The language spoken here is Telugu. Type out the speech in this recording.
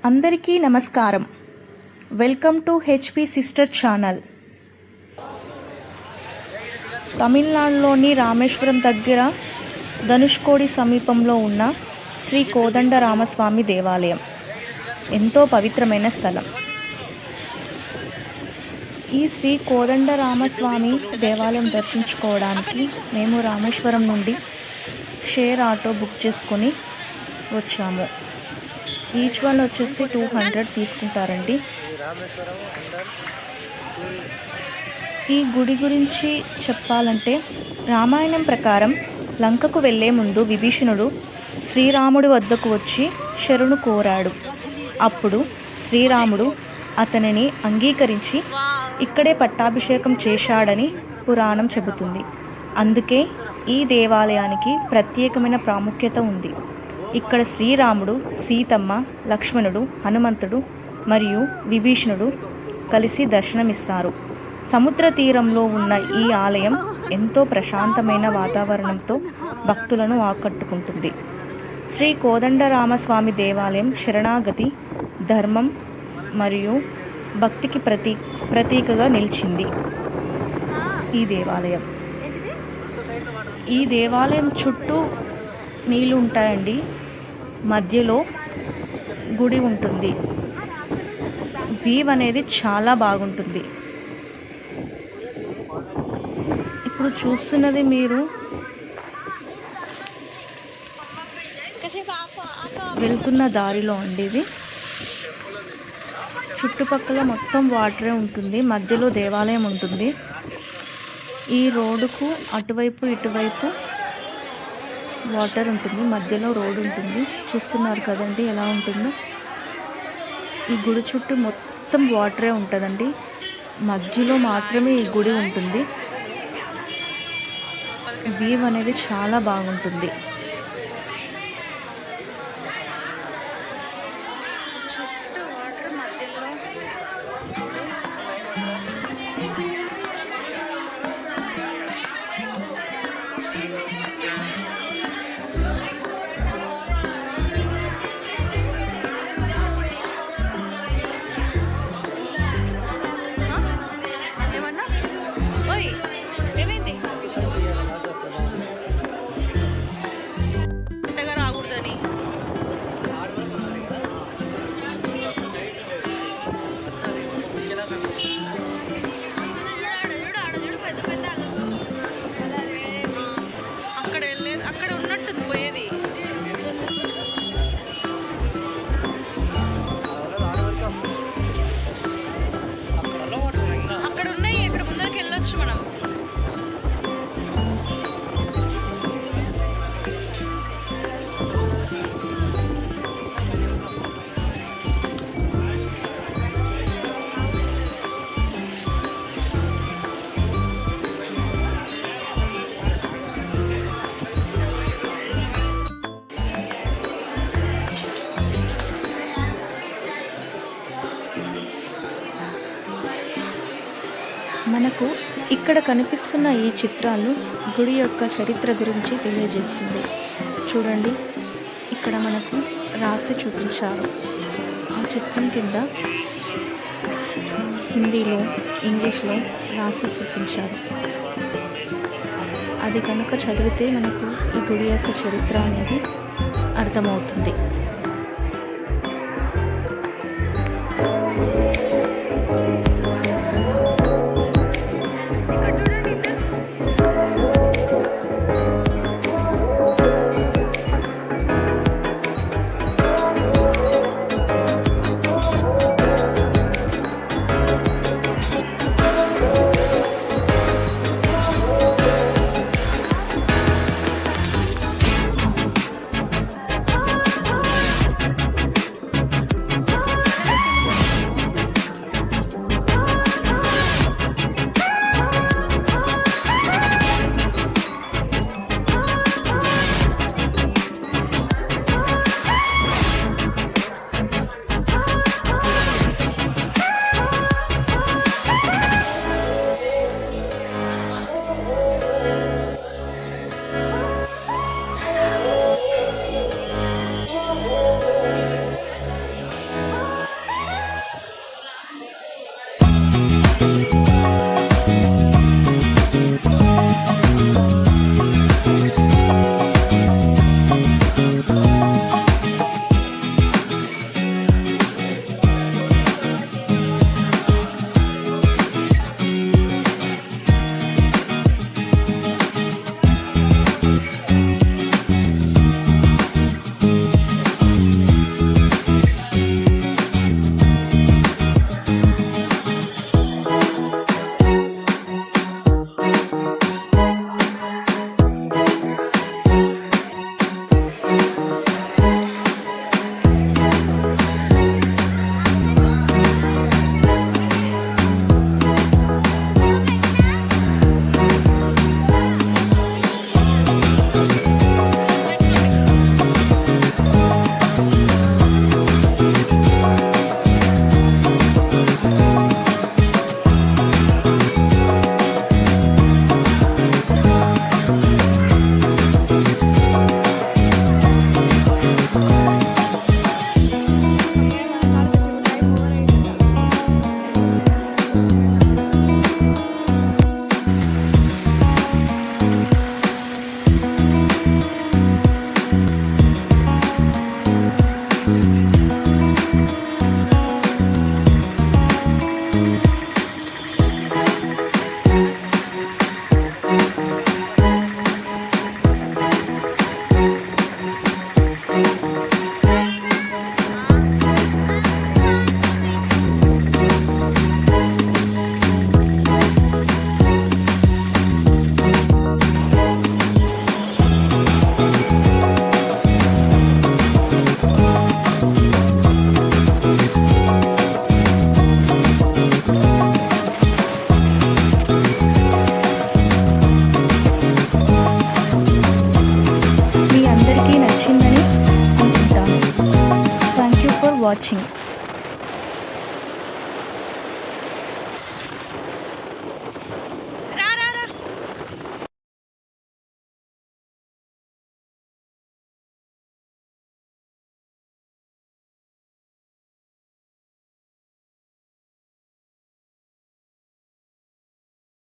అందరికీ నమస్కారం. Welcome to HP sister channel. తమిళనాడులోని రామేశ్వరం దగ్గర ధనుష్కోడి సమీపంలో ఉన్న శ్రీ కోదండరామస్వామి దేవాలయం ఎంతో పవిత్రమైన స్థలం. ఈ శ్రీ కోదండరామస్వామి దేవాలయం దర్శించుకోవడానికి మేము రామేశ్వరం నుండి షేర్ ఆటో బుక్ చేసుకొని వచ్చాము. ఈచ్ వన్ వచ్చేసి 200 తీసుకుంటారండి. ఈ గుడి గురించి చెప్పాలంటే, రామాయణం ప్రకారం లంకకు వెళ్లే ముందు విభీషణుడు శ్రీరాముడి వద్దకు వచ్చి శరణు కోరాడు. అప్పుడు శ్రీరాముడు అతనిని అంగీకరించి ఇక్కడే పట్టాభిషేకం చేశాడని పురాణం చెబుతుంది. అందుకే ఈ దేవాలయానికి ప్రత్యేకమైన ప్రాముఖ్యత ఉంది. ఇక్కడ శ్రీరాముడు, సీతమ్మ, లక్ష్మణుడు, హనుమంతుడు మరియు విభీషణుడు కలిసి దర్శనమిస్తారు. సముద్ర తీరంలో ఉన్న ఈ ఆలయం ఎంతో ప్రశాంతమైన వాతావరణంతో భక్తులను ఆకట్టుకుంటుంది. శ్రీ కోదండరామస్వామి దేవాలయం శరణాగతి, ధర్మం మరియు భక్తికి ప్రతీకగా నిలిచింది. ఈ దేవాలయం చుట్టూ నీళ్ళు ఉంటాయండి. మధ్యలో గుడి ఉంటుంది. వ్యూ అనేది చాలా బాగుంటుంది. ఇప్పుడు చూస్తున్నది మీరు వెళ్తున్న దారిలో అండి. ఇది చుట్టుపక్కల మొత్తం వాటరే ఉంటుంది. మధ్యలో దేవాలయం ఉంటుంది. ఈ రోడ్డుకు అటువైపు ఇటువైపు వాటర్ ఉంటుంది. మధ్యలో రోడ్డు ఉంటుంది. చూస్తున్నారు కదండి ఎలా ఉంటుందో. ఈ గుడి చుట్టూ మొత్తం వాటరే ఉంటుందండి. మధ్యలో మాత్రమే ఈ గుడి ఉంటుంది. వ్యూ అనేది చాలా బాగుంటుంది. చుట్టూ వాటర్, మధ్యలో అక్కడ ఉన్నట్టుంది పోయేది. అక్కడ ఉన్నాయి. ఇక్కడ ముందరికి వెళ్ళొచ్చు మనం. మనకు ఇక్కడ కనిపిస్తున్న ఈ చిత్రాలు గుడి యొక్క చరిత్ర గురించి తెలియజేస్తుంది. చూడండి, ఇక్కడ మనకు రాసి చూపించారు. ఆ చిత్రం కింద హిందీలో, ఇంగ్లీష్లో రాసి చూపించారు. అది కనుక చదివితే మనకు ఈ గుడి యొక్క చరిత్ర అనేది అర్థమవుతుంది. వాచింగ్.